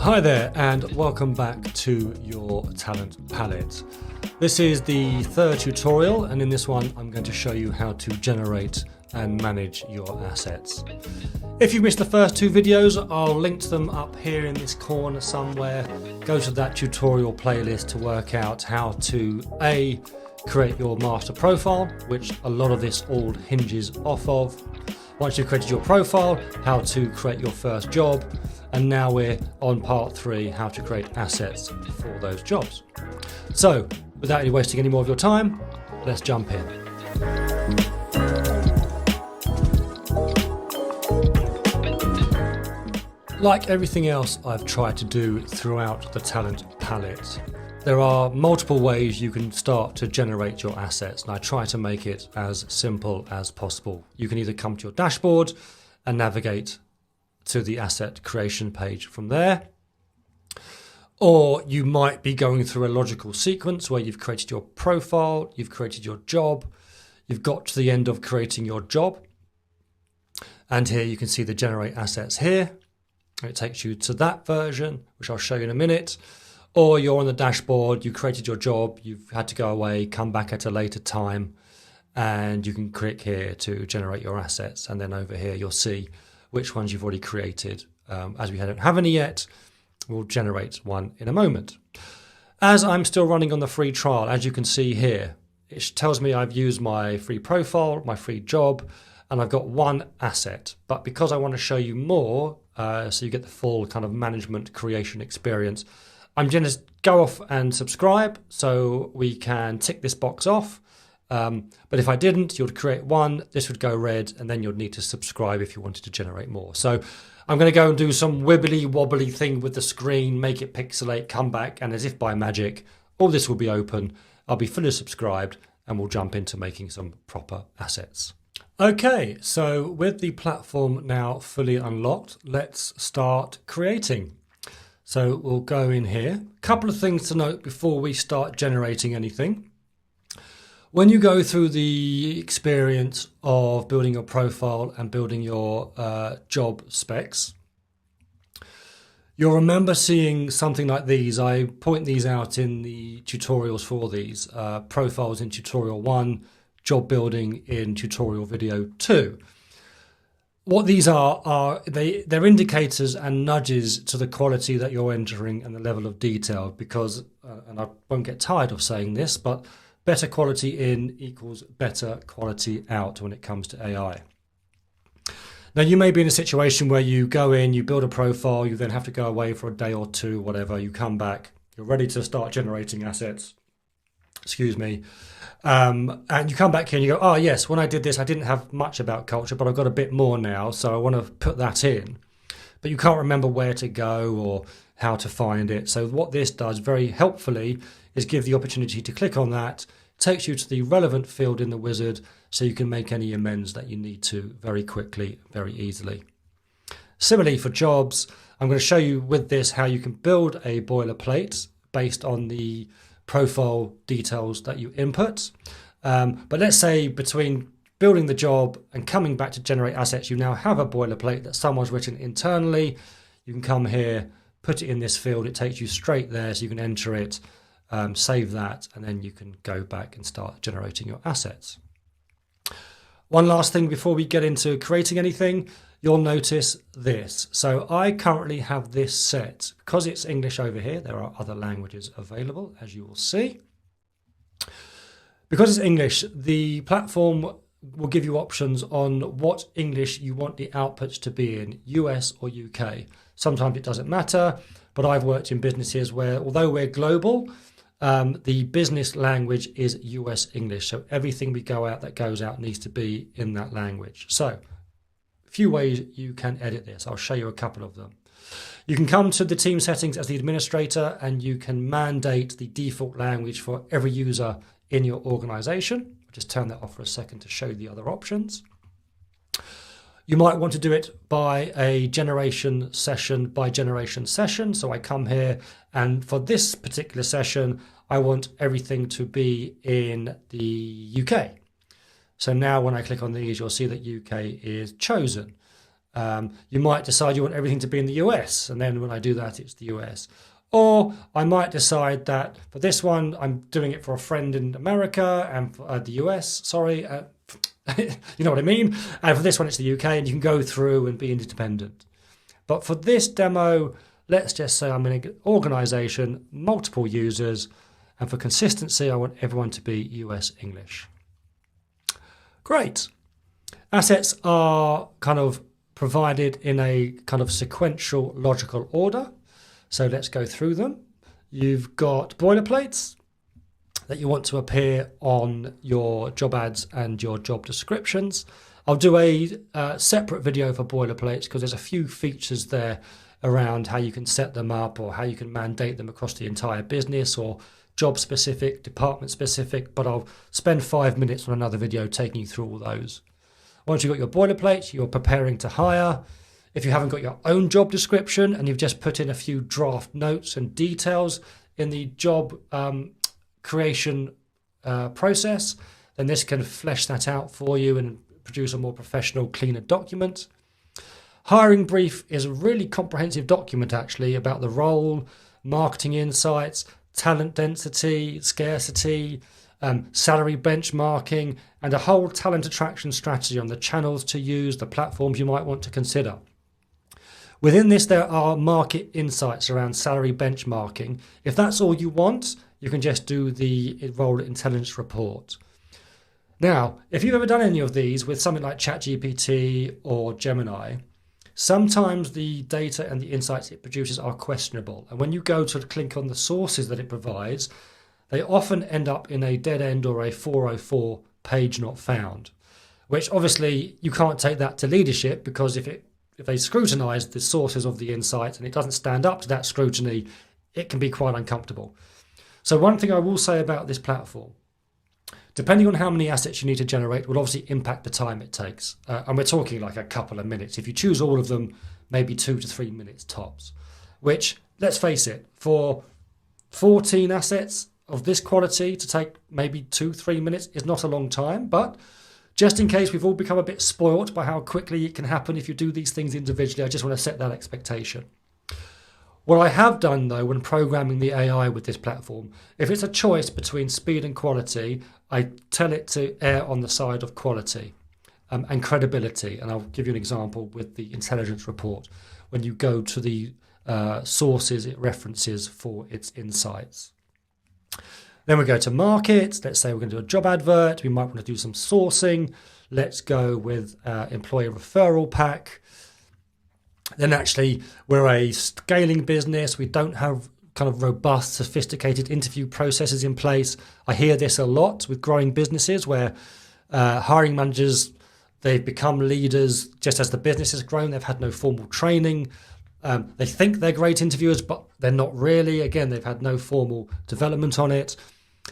Hi there and welcome back to your talent palette. This is the third tutorial, and in this one I'm going to show you how to generate and manage your assets. If you missed the first two videos, I'll link to them up here in this corner somewhere. Go to that tutorial playlist to work out how to A, create your master profile, which a lot of this all hinges off of. Once you've created your profile, how to create your first job, and now we're on part 3, how to create assets for those jobs. So, without any wasting any more of your time, let's jump in. Like everything else I've tried to do throughout the talent palette, there are multiple ways you can start to generate your assets, and I try to make it as simple as possible. You can either come to your dashboard and navigate to the asset creation page from there, or you might be going through a logical sequence where you've created your profile, you've created your job, you've got to the end of creating your job, and here you can see the generate assets here. It takes you to that version, which I'll show you in a minute. Or you're on the dashboard, you created your job, you've had to go away, come back at a later time, and you can click here to generate your assets. And then over here, you'll see which ones you've already created. As we don't have any yet, we'll generate one in a moment. As I'm still running on the free trial, as you can see here, it tells me I've used my free profile, my free job, and I've got one asset. But because I want to show you more, so you get the full kind of management creation experience, I'm going to go off and subscribe so we can tick this box off. But if I didn't, you'd create one, this would go red, and then you'd need to subscribe if you wanted to generate more. So I'm going to go and do some wibbly wobbly thing with the screen, make it pixelate, come back, and as if by magic, all this will be open. I'll be fully subscribed, and we'll jump into making some proper assets. Okay, so with the platform now fully unlocked, let's start creating. So we'll go in here. A couple of things to note before we start generating anything. When you go through the experience of building your profile and building your job specs, you'll remember seeing something like these. I point these out in the tutorials for these. Profiles in tutorial 1, job building in tutorial video 2. What these are they're indicators and nudges to the quality that you're entering and the level of detail, because, and I won't get tired of saying this, but better quality in equals better quality out when it comes to AI. Now, you may be in a situation where you go in, you build a profile, you then have to go away for a day or two, whatever, you come back, you're ready to start generating assets. Excuse me. And you come back here and you go, oh yes, when I did this, I didn't have much about culture, but I've got a bit more now, so I want to put that in. But you can't remember where to go or how to find it. So what this does very helpfully is give the opportunity to click on that, takes you to the relevant field in the wizard, so you can make any amends that you need to very quickly, very easily. Similarly for jobs, I'm going to show you with this how you can build a boilerplate based on the profile details that you input. But let's say between building the job and coming back to generate assets, you now have a boilerplate that someone's written internally. You can come here, put it in this field, it takes you straight there, so you can enter it, save that, and then you can go back and start generating your assets. One last thing before we get into creating anything, you'll notice this. So I currently have this set. Because it's English over here, there are other languages available, as you will see. Because it's English, the platform will give you options on what English you want the outputs to be in, US or UK. Sometimes it doesn't matter, but I've worked in businesses where, although we're global, the business language is US English. So everything we go out that goes out needs to be in that language. So a few ways you can edit this. I'll show you a couple of them. You can come to the team settings as the administrator, and you can mandate the default language for every user in your organization. I'll just turn that off for a second to show you the other options. You might want to do it by a generation session by generation session. So I come here, and for this particular session, I want everything to be in the UK. So now when I click on these, you'll see that UK is chosen. You might decide you want everything to be in the US, and then when I do that, it's the US. Or I might decide that for this one, I'm doing it for a friend in America and for the US, sorry, you know what I mean? And for this one, it's the UK, and you can go through and be independent. But for this demo, let's just say I'm in an organization, multiple users, and for consistency, I want everyone to be US English. Great. Assets are kind of provided in a kind of sequential logical order. So let's go through them. You've got boilerplates that you want to appear on your job ads and your job descriptions. I'll do a separate video for boilerplates because there's a few features there around how you can set them up or how you can mandate them across the entire business or job specific, department specific, but I'll spend 5 minutes on another video taking you through all those. Once you've got your boilerplates, you're preparing to hire. If you haven't got your own job description and you've just put in a few draft notes and details in the job creation process, then this can flesh that out for you and produce a more professional, cleaner document. Hiring brief is a really comprehensive document actually about the role, marketing insights, talent density, scarcity, salary benchmarking, and a whole talent attraction strategy on the channels to use, the platforms you might want to consider. Within this, there are market insights around salary benchmarking. If that's all you want, you can just do the role intelligence report. Now, if you've ever done any of these with something like ChatGPT or Gemini, sometimes the data and the insights it produces are questionable. And when you go to click on the sources that it provides, they often end up in a dead end or a 404 page not found, which obviously you can't take that to leadership because if they scrutinize the sources of the insights and it doesn't stand up to that scrutiny, it can be quite uncomfortable. So one thing I will say about this platform, depending on how many assets you need to generate, will obviously impact the time it takes. And we're talking like a couple of minutes. If you choose all of them, maybe 2 to 3 minutes tops, which, let's face it, for 14 assets of this quality to take maybe 2-3 minutes is not a long time. But just in case we've all become a bit spoilt by how quickly it can happen if you do these things individually, I just want to set that expectation. What I have done, though, when programming the AI with this platform, if it's a choice between speed and quality, I tell it to err on the side of quality and credibility. And I'll give you an example with the intelligence report. When you go to the sources it references for its insights. Then we go to market. Let's say we're going to do a job advert. We might want to do some sourcing. Let's go with employee referral pack. Then actually, we're a scaling business. We don't have kind of robust, sophisticated interview processes in place. I hear this a lot with growing businesses where hiring managers, they've become leaders just as the business has grown. They've had no formal training. They think they're great interviewers, but they're not really. Again, they've had no formal development on it.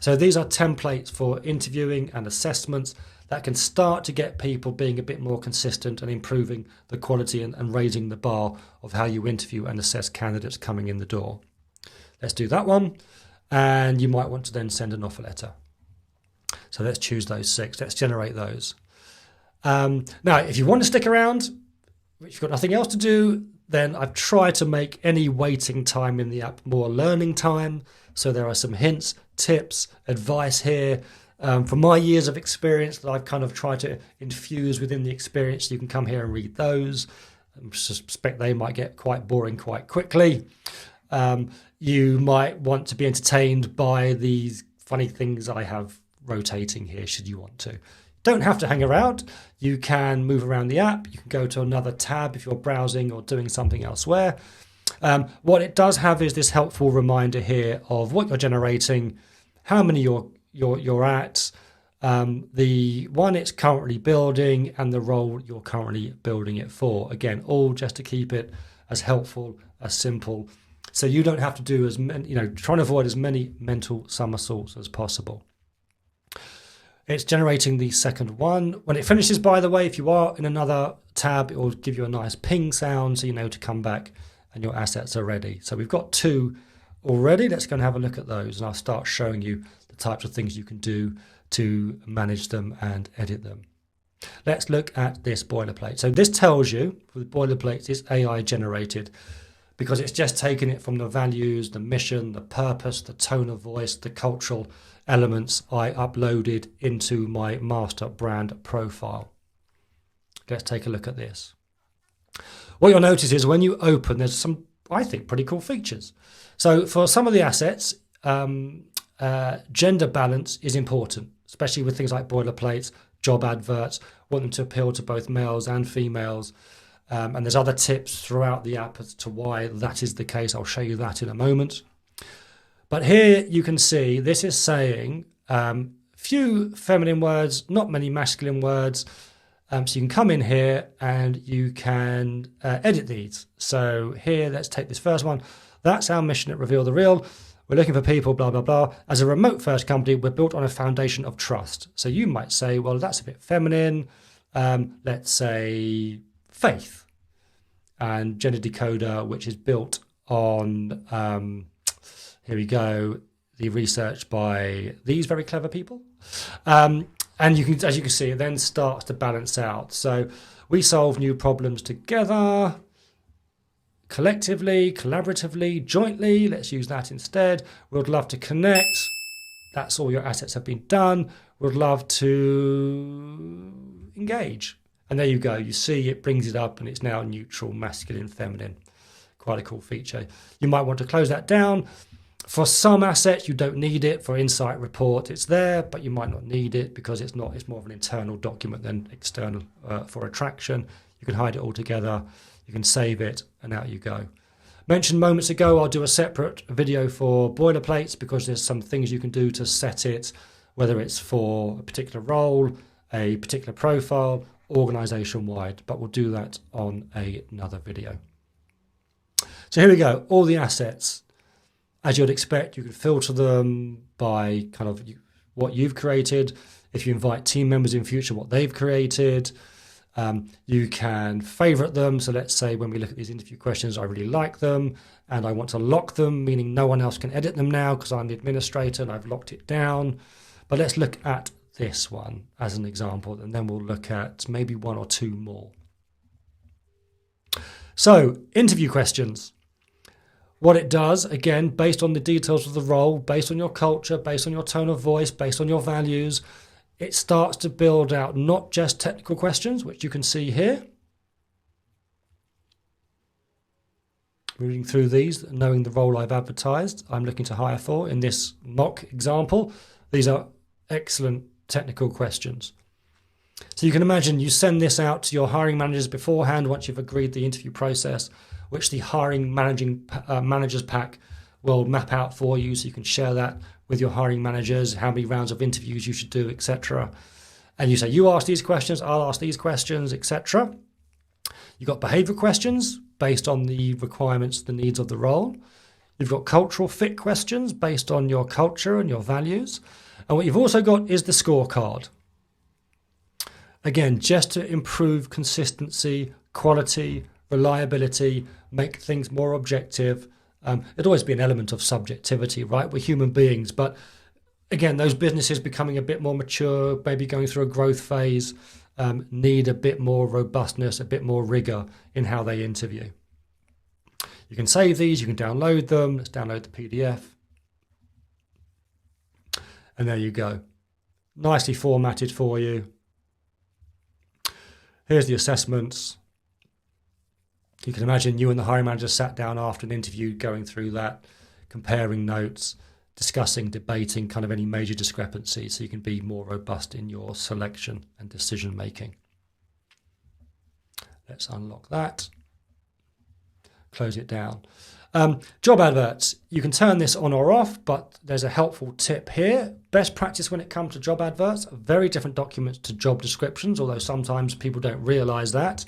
So these are templates for interviewing and assessments that can start to get people being a bit more consistent and improving the quality and raising the bar of how you interview and assess candidates coming in the door. Let's do that one. And you might want to then send an offer letter. So let's choose those 6. Let's generate those. Now, if you want to stick around, if you've got nothing else to do, then I've tried to make any waiting time in the app more learning time. So there are some hints, tips, advice here from my years of experience that I've kind of tried to infuse within the experience. You can come here and read those. I suspect they might get quite boring quite quickly. You might want to be entertained by these funny things I have rotating here should you want to. Don't have to hang around. You can move around the app. You can go to another tab if you're browsing or doing something elsewhere. What it does have is this helpful reminder here of what you're generating, how many you're at, the one it's currently building, and the role you're currently building it for. Again, all just to keep it as helpful, as simple, so you don't have to do as many, trying to avoid as many mental somersaults as possible. It's generating the second one. When it finishes, by the way, if you are in another tab, it will give you a nice ping sound so you know to come back and your assets are ready. So we've got 2 already. Let's go and have a look at those, and I'll start showing you the types of things you can do to manage them and edit them. Let's look at this boilerplate. So this tells you, with boilerplates, it's AI generated because it's just taken it from the values, the mission, the purpose, the tone of voice, the cultural elements I uploaded into my master brand profile. Let's take a look at this. What you'll notice is when you open, there's some, I think, pretty cool features. So for some of the assets, gender balance is important, especially with things like boilerplates, job adverts, want them to appeal to both males and females. And there's other tips throughout the app as to why that is the case. I'll show you that in a moment. But here you can see this is saying few feminine words, not many masculine words. So you can come in here and you can edit these. So here, let's take this first one. That's our mission at Reveal the Real. We're looking for people, blah, blah, blah. As a remote first company, we're built on a foundation of trust. So you might say, well, that's a bit feminine. Let's say faith and gender decoder, which is built on, here we go, the research by these very clever people. And you can, as you can see, it then starts to balance out. So we solve new problems together, collectively, collaboratively, jointly. Let's use that instead. We'd love to connect. That's all your assets have been done. We'd love to engage. And there you go. You see it brings it up and it's now neutral, masculine, feminine. Quite a cool feature. You might want to close that down. For some assets, you don't need it. For Insight Report, it's there, but you might not need it because it's not. It's more of an internal document than external for attraction. You can hide it all together. You can save it, and out you go. Mentioned moments ago, I'll do a separate video for boilerplates because there's some things you can do to set it, whether it's for a particular role, a particular profile, organization-wide, but we'll do that on another video. So here we go, all the assets. As you'd expect, you can filter them by kind of what you've created. If you invite team members in future, what they've created. You can favorite them. So let's say when we look at these interview questions, I really like them and I want to lock them, meaning no one else can edit them now because I'm the administrator and I've locked it down. But let's look at this one as an example, and then we'll look at maybe one or two more. So interview questions. What it does, again, based on the details of the role, based on your culture, based on your tone of voice, based on your values, it starts to build out not just technical questions, which you can see here. Reading through these, knowing the role I've advertised, I'm looking to hire for. In this mock example, these are excellent technical questions. So you can imagine you send this out to your hiring managers beforehand once you've agreed the interview process, which the hiring managers pack will map out for you, so you can share that with your hiring managers, how many rounds of interviews you should do, etc. And you say, you ask these questions, I'll ask these questions, etc. You've got behavior questions based on the requirements, the needs of the role. You've got cultural fit questions based on your culture and your values. And what you've also got is the scorecard. Again, just to improve consistency, quality, reliability, make things more objective. There'd always be an element of subjectivity, right? We're human beings, but again, those businesses becoming a bit more mature, maybe going through a growth phase, need a bit more robustness, a bit more rigor in how they interview. You can save these, you can download them. Let's download the PDF. And there you go. Nicely formatted for you. Here's the assessments. You can imagine you and the hiring manager sat down after an interview going through that, comparing notes, discussing, debating kind of any major discrepancies so you can be more robust in your selection and decision making. Let's unlock that. Close it down. Job adverts. You can turn this on or off, but there's a helpful tip here. Best practice when it comes to job adverts, very different documents to job descriptions, although sometimes people don't realize that.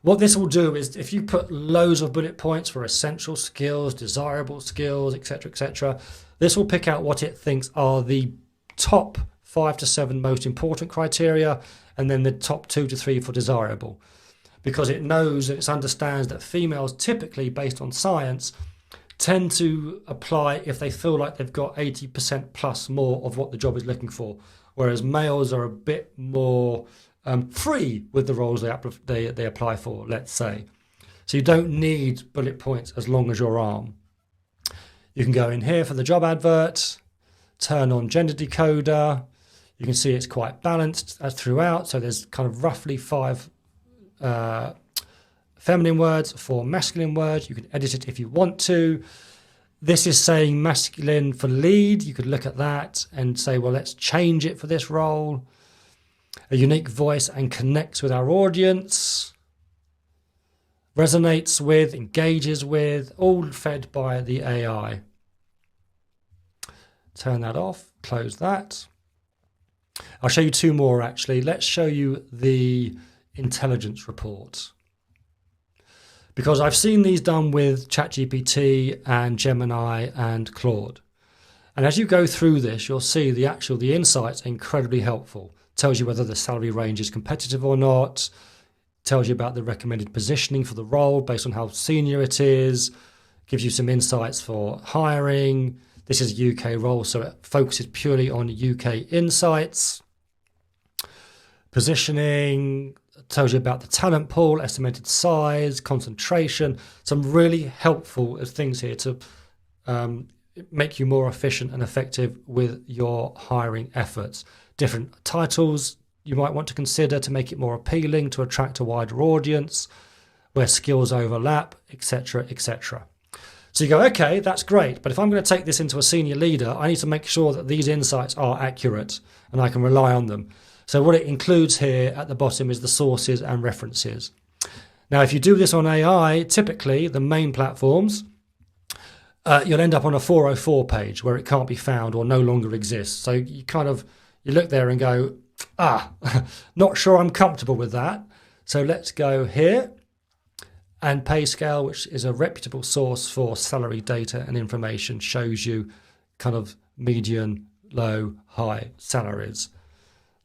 What this will do is if you put loads of bullet points for essential skills, desirable skills, etc., this will pick out what it thinks are the top 5 to 7 most important criteria and then the top 2 to 3 for desirable. Because it knows and it understands that females typically, based on science, tend to apply if they feel like they've got 80% plus more of what the job is looking for, whereas males are a bit more free with the roles they apply for, let's say. So you don't need bullet points as long as your arm. You can go in here for the job advert, turn on gender decoder. You can see it's quite balanced throughout. So there's kind of roughly 5 feminine words, 4 masculine words. You can edit it if you want to. This is saying masculine for lead. You could look at that and say, well, let's change it for this role. A unique voice and connects with our audience. Resonates with, engages with, all fed by the AI. Turn that off, close that. I'll show you 2 more actually. Let's show you the intelligence report. Because I've seen these done with ChatGPT and Gemini and Claude. And as you go through this, you'll see the insights are incredibly helpful. Tells you whether the salary range is competitive or not. Tells you about the recommended positioning for the role based on how senior it is. Gives you some insights for hiring. This is a UK role, so it focuses purely on UK insights. Positioning. Tells you about the talent pool, estimated size, concentration. Some really helpful things here to make you more efficient and effective with your hiring efforts. Different titles you might want to consider to make it more appealing, to attract a wider audience, where skills overlap, etc., etc. So you go, okay, that's great, but if I'm going to take this into a senior leader, I need to make sure that these insights are accurate and I can rely on them. So what it includes here at the bottom is the sources and references. Now, if you do this on AI, typically the main platforms, you'll end up on a 404 page where it can't be found or no longer exists. So you look there and go, not sure I'm comfortable with that. So let's go here. And PayScale, which is a reputable source for salary data and information, shows you kind of median, low, high salaries.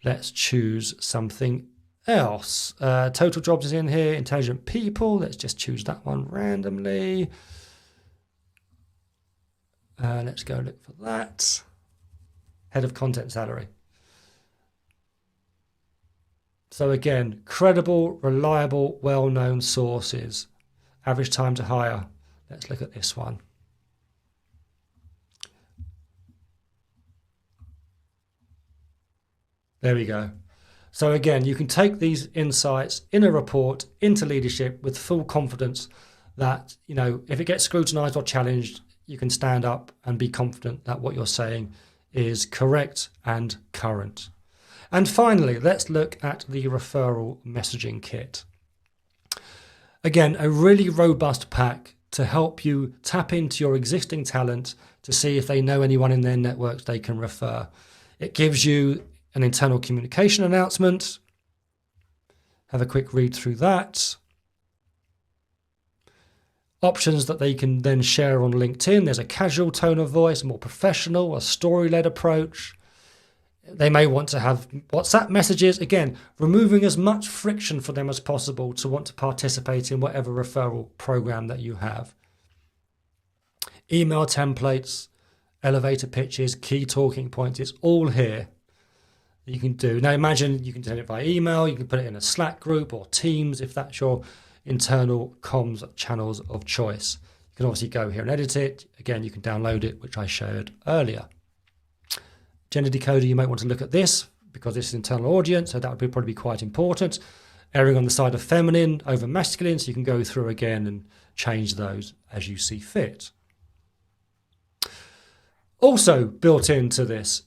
Let's choose something else. Total jobs is in here. Intelligent people. Let's just choose that one randomly. Let's go look for that. Head of content salary. So again, credible, reliable, well-known sources. Average time to hire. Let's look at this one. There we go. So again, you can take these insights in a report into leadership with full confidence that, if it gets scrutinized or challenged, you can stand up and be confident that what you're saying is correct and current. And finally, let's look at the referral messaging kit. Again, a really robust pack to help you tap into your existing talent to see if they know anyone in their networks they can refer. It gives you an internal communication announcement. Have a quick read through that. Options that they can then share on LinkedIn. There's a casual tone of voice, a more professional, a story-led approach. They may want to have WhatsApp messages, again, removing as much friction for them as possible to want to participate in whatever referral program that you have. Email templates, elevator pitches, key talking points, it's all here that you can do. Now imagine you can send it by email, you can put it in a Slack group or Teams if that's your internal comms channels of choice. You can obviously go here and edit it. Again, you can download it, which I showed earlier. Gender decoder, you might want to look at this because this is internal audience, so that would probably be quite important. Erring on the side of feminine over masculine, so you can go through again and change those as you see fit. Also built into this,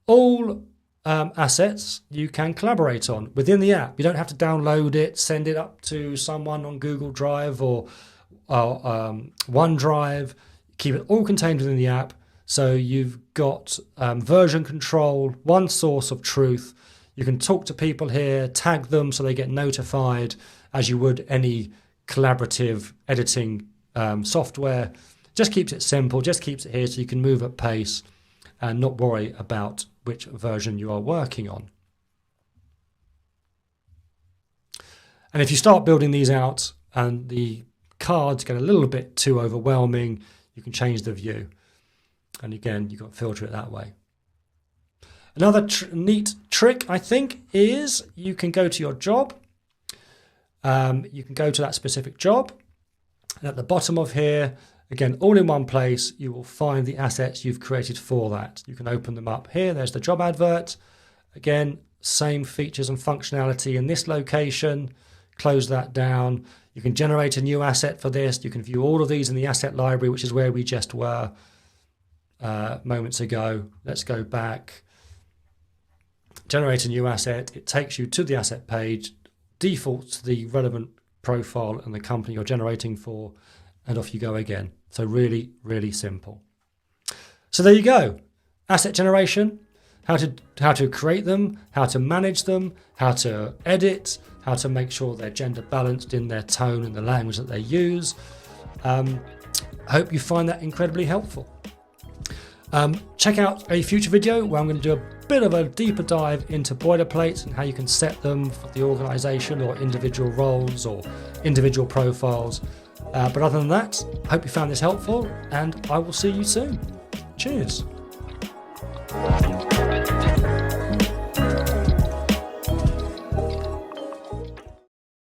all assets you can collaborate on within the app. You don't have to download it, send it up to someone on Google Drive or OneDrive. Keep it all contained within the app. So you've got version control, one source of truth. You can talk to people here, tag them so they get notified as you would any collaborative editing software. Just keeps it simple, just keeps it here so you can move at pace and not worry about which version you are working on. And if you start building these out and the cards get a little bit too overwhelming, you can change the view. And again, you've got to filter it that way. Another neat trick, I think, is you can go to your job. You can go to that specific job. And at the bottom of here, again, all in one place, you will find the assets you've created for that. You can open them up here. There's the job advert. Again, same features and functionality in this location. Close that down. You can generate a new asset for this. You can view all of these in the asset library, which is where we just were moments ago. Let's go back. Generate a new asset. It takes you to the asset page, defaults to the relevant profile and the company you're generating for, and off you go again. So really, really simple. So there you go. Asset generation, how to create them, how to manage them, how to edit, how to make sure they're gender balanced in their tone and the language that they use. I hope you find that incredibly helpful. Check out a future video where I'm going to do a bit of a deeper dive into boilerplates and how you can set them for the organization or individual roles or individual profiles. But other than that, I hope you found this helpful, and I will see you soon. Cheers.